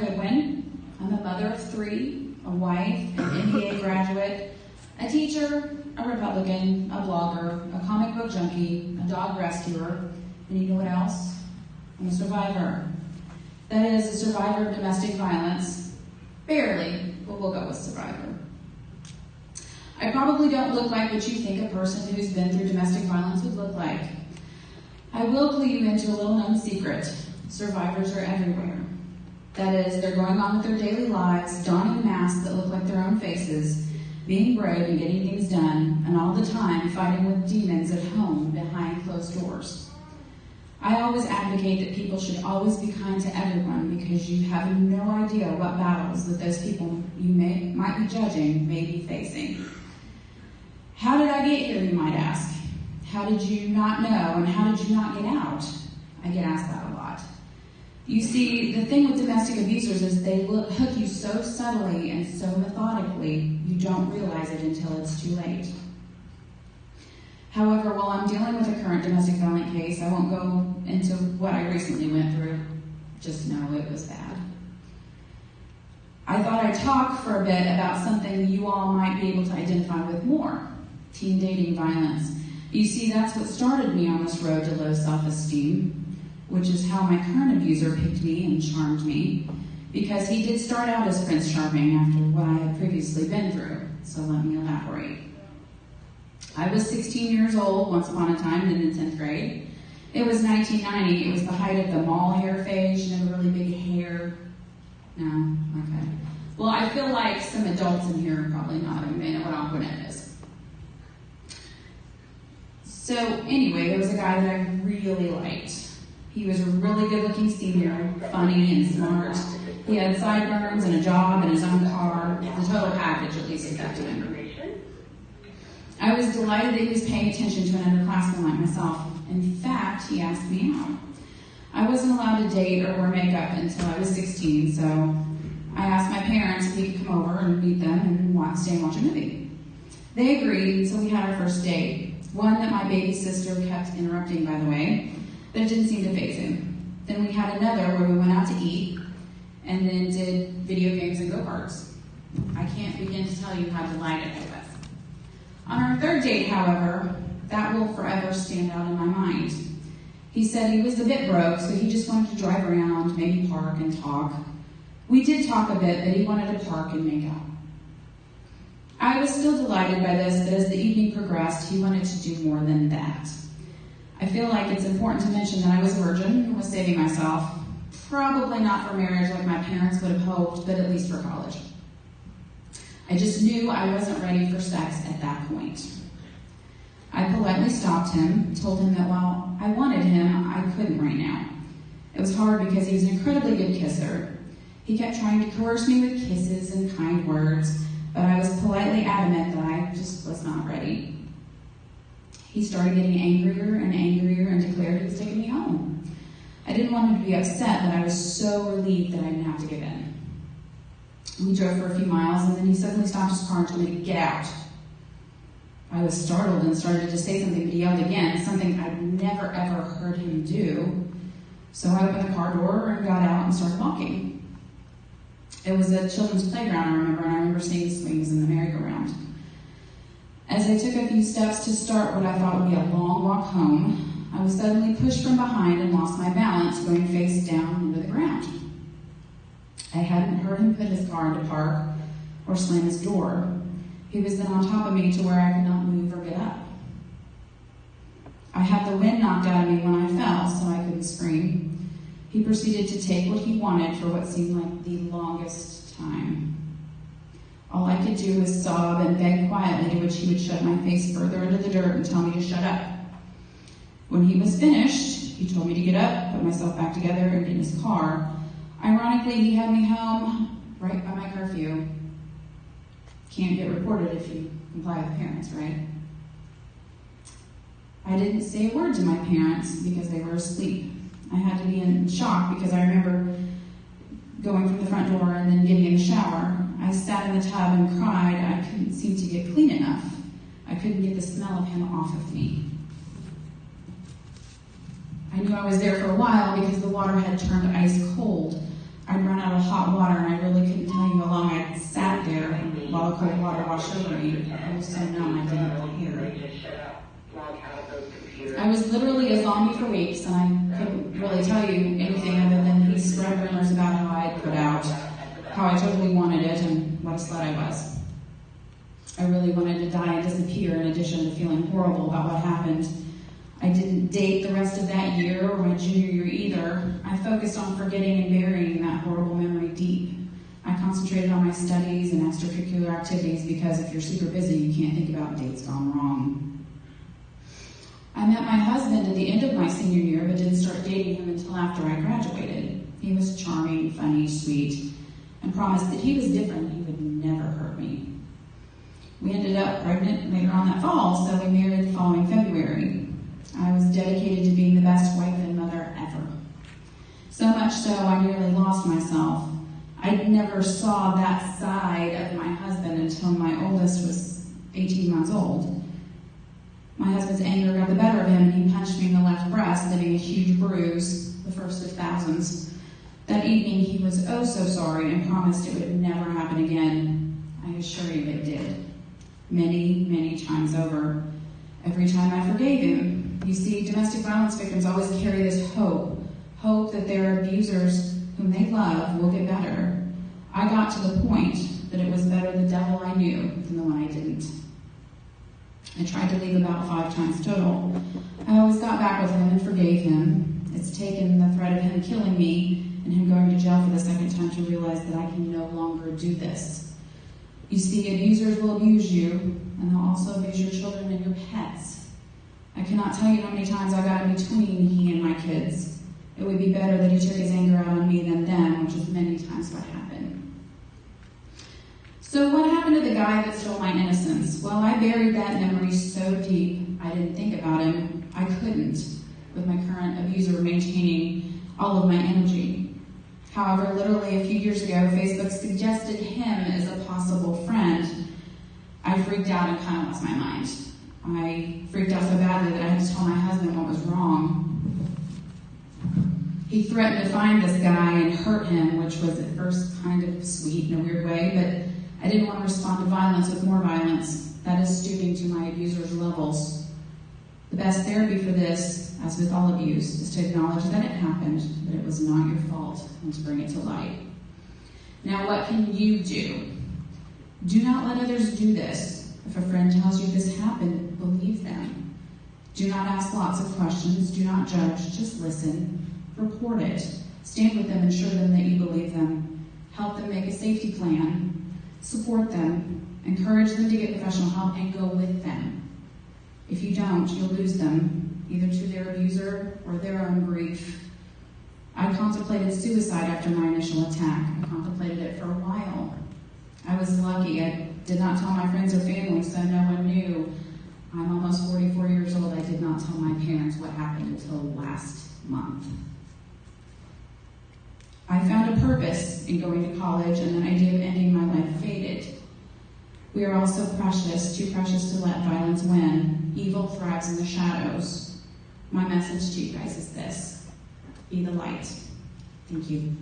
Goodwin. I'm a mother of 3, a wife, an MBA graduate, a teacher, a Republican, a blogger, a comic book junkie, a dog rescuer, and you know what else? I'm a survivor. That is, a survivor of domestic violence. Barely, but we'll go with survivor. I probably don't look like what you think a person who's been through domestic violence would look like. I will clue you into a little known secret. Survivors are everywhere. That is, they're going on with their daily lives, donning masks that look like their own faces, being brave and getting things done, and all the time fighting with demons at home behind closed doors. I always advocate that people should always be kind to everyone because you have no idea what battles that those people you might be judging may be facing. How did I get here, you might ask? How did you not know, and how did you not get out? I get asked that a lot. You see, the thing with domestic abusers is they hook you so subtly and so methodically, you don't realize it until it's too late. However, while I'm dealing with a current domestic violence case, I won't go into what I recently went through. Just know it was bad. I thought I'd talk for a bit about something you all might be able to identify with more. Teen dating violence. You see, that's what started me on this road to low self-esteem, which is how my current abuser picked me and charmed me, because he did start out as Prince Charming after what I had previously been through, so let me elaborate. I was 16 years old once upon a time and in the 10th grade. It was 1990, it was the height of the mall hair phase, you know, really big hair. No? Okay. Well, I feel like some adults in here are probably not, they know what it is. So anyway, there was a guy that I really liked. He was a really good-looking senior, funny and smart. He had sideburns and a job and his own car, the total package at least at that time. I was delighted that he was paying attention to an underclassman like myself. In fact, he asked me out. I wasn't allowed to date or wear makeup until I was 16, so I asked my parents if he could come over and meet them and stay and watch a movie. They agreed, so we had our first date. One that my baby sister kept interrupting, by the way, but it didn't seem to faze him. Then we had another where we went out to eat and then did video games and go-karts. I can't begin to tell you how delighted I was. On our third date, however, that will forever stand out in my mind. He said he was a bit broke, so he just wanted to drive around, maybe park and talk. We did talk a bit, but he wanted to park and make out. I was still delighted by this, but as the evening progressed, he wanted to do more than that. I feel like it's important to mention that I was a virgin and was saving myself. Probably not for marriage like my parents would have hoped, but at least for college. I just knew I wasn't ready for sex at that point. I politely stopped him, told him that while I wanted him, I couldn't right now. It was hard because he was an incredibly good kisser. He kept trying to coerce me with kisses and kind words, but I was politely adamant that I just was not ready. He started getting angrier and declared he was taking me home. I didn't want him to be upset, but I was so relieved that I didn't have to give in. We drove for a few miles, and then he suddenly stopped his car and told me to get out. I was startled and started to say something, but he yelled again, something I'd never ever heard him do. So I opened the car door and got out and started walking. It was a children's playground, and I remember seeing the swings and the merry-go-round. As I took a few steps to start what I thought would be a long walk home, I was suddenly pushed from behind and lost my balance, going face down into the ground. I hadn't heard him put his car into park or slam his door. He was then on top of me to where I could not move or get up. I had the wind knocked out of me when I fell, so I couldn't scream. He proceeded to take what he wanted for what seemed like the longest time. All I could do was sob and beg quietly, to which he would shove my face further into the dirt and tell me to shut up. When he was finished, he told me to get up, put myself back together, and get in his car. Ironically, he had me home right by my curfew. Can't get reported if you comply with parents, right? I didn't say a word to my parents because they were asleep. I had to be in shock because I remember going from the front door and then getting in the shower. I sat in the tub and cried. I couldn't seem to get clean enough. I couldn't get the smell of him off of me. I knew I was there for a while because the water had turned ice cold. I'd run out of hot hot water, and I really couldn't tell you how long I sat there while the cold water washed over me. I was so numb I didn't really hear it. I was literally a zombie for weeks, and I couldn't really tell you anything other than he spread rumors about how I had put out, how I totally wanted it, and what a slut I was. I really wanted to die and disappear in addition to feeling horrible about what happened. I didn't date the rest of that year or my junior year either. I focused on forgetting and burying that horrible memory deep. I concentrated on my studies and extracurricular activities because if you're super busy, you can't think about dates gone wrong. I met my husband at the end of my senior year, but didn't start dating him until after I graduated. He was charming, funny, sweet, and promised that he was different. He would never hurt me. We ended up pregnant later on that fall, so we married the following February. I was dedicated to being the best wife and mother ever. So much so, I nearly lost myself. I never saw that side of my husband until my oldest was 18 months old. My husband's anger got the better of him, and he punched me in the left breast, leaving a huge bruise, the first of thousands. That evening, he was oh so sorry and promised it would never happen again. I assure you it did. Many, many times over. Every time I forgave him. You see, domestic violence victims always carry this hope that their abusers whom they love will get better. I got to the point that it was better the devil I knew than the one I didn't. I tried to leave about 5 times total. I always got back with him and forgave him. It's taken the threat of him killing me and him going to jail for the second time to realize that I can no longer do this. You see, abusers will abuse you, and they'll also abuse your children and your pets. I cannot tell you how many times I got in between he and my kids. It would be better that he took his anger out on me than them, which is many times what happened. So what happened to the guy that stole my innocence? Well, I buried that memory so deep, I didn't think about him. I couldn't, with my current abuser maintaining all of my energy. However, literally a few years ago, Facebook suggested him as a possible friend. I freaked out and kind of lost my mind. I freaked out so badly that I had to tell my husband what was wrong. He threatened to find this guy and hurt him, which was at first kind of sweet in a weird way, but I didn't want to respond to violence with more violence. That is stooping to my abuser's levels. The best therapy for this, as with all abuse, is to acknowledge that it happened, that it was not your fault, and to bring it to light. Now, what can you do? Do not let others do this. If a friend tells you this happened, believe them. Do not ask lots of questions. Do not judge. Just listen. Report it. Stand with them and show them that you believe them. Help them make a safety plan. Support them. Encourage them to get professional help and go with them. If you don't, you'll lose them, either to their abuser or their own grief. I contemplated suicide after my initial attack. I contemplated it for a while. I was lucky. I did not tell my friends or family, so no one knew. I'm almost 44 years old. I did not tell my parents what happened until last month. I found a purpose in going to college, and the idea of ending my life faded. We are all so precious, too precious to let violence win. Evil thrives in the shadows. My message to you guys is this: be the light. Thank you.